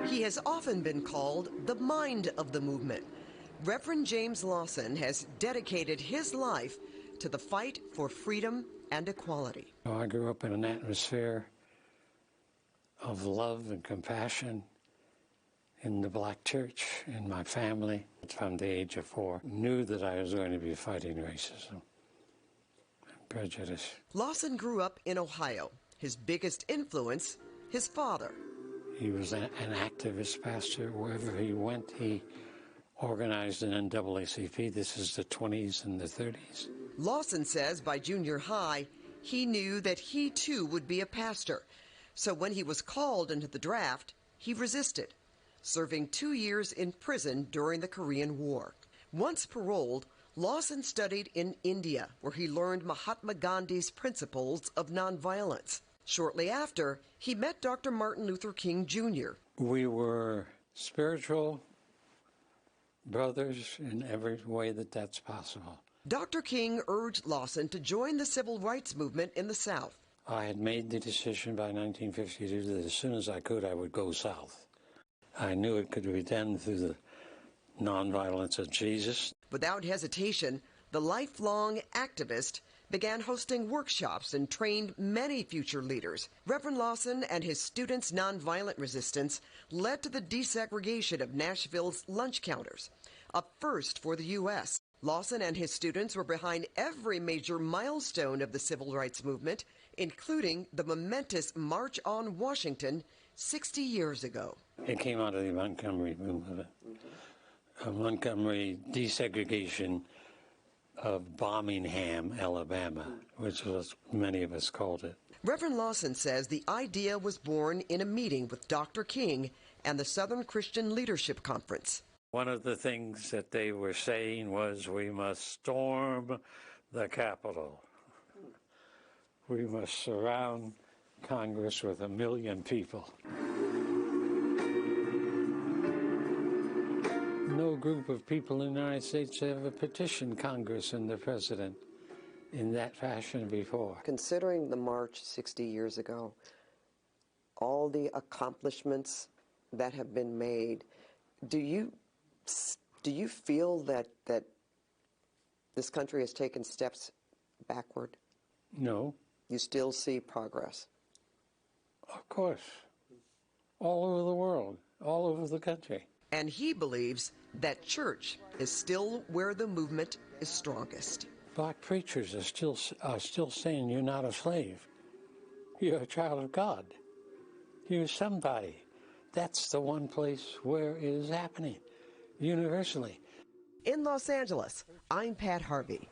He has often been called the mind of the movement. Reverend James Lawson has dedicated his life to the fight for freedom and equality. I grew up in an atmosphere of love and compassion in the black church, in my family. From the age of 4, knew that I was going to be fighting racism and prejudice. Lawson grew up in Ohio. His biggest influence, his father. He was an activist pastor. Wherever he went, he organized an NAACP. This is the 20s and the 30s. Lawson says by junior high, he knew that he too would be a pastor. So when he was called into the draft, he resisted, serving 2 years in prison during the Korean War. Once paroled, Lawson studied in India, where he learned Mahatma Gandhi's principles of nonviolence. Shortly after, he met Dr. Martin Luther King Jr. We were spiritual brothers in every way that that's possible. Dr. King urged Lawson to join the civil rights movement in the South. I had made the decision by 1952 that as soon as I could, I would go south. I knew it could be done through the nonviolence of Jesus. Without hesitation, the lifelong activist began hosting workshops and trained many future leaders. Reverend Lawson and his students' nonviolent resistance led to the desegregation of Nashville's lunch counters, a first for the U.S. Lawson and his students were behind every major milestone of the civil rights movement, including the momentous March on Washington 60 years ago. It came out of the Montgomery movement, Montgomery desegregation of Birmingham, Alabama, which was many of us called it. Reverend Lawson says the idea was born in a meeting with Dr. King and the Southern Christian Leadership Conference. One of the things that they were saying was, we must storm the Capitol. We must surround Congress with 1 million people. No group of people in the United States ever petitioned Congress and the president in that fashion before. Considering the march 60 years ago, all the accomplishments that have been made, do you feel that this country has taken steps backward? No. You still see progress? Of course. All over the world, all over the country. And he believes that church is still where the movement is strongest. Black preachers are still saying, you're not a slave. You're a child of God. You're somebody. That's the one place where it is happening, universally. In Los Angeles, I'm Pat Harvey.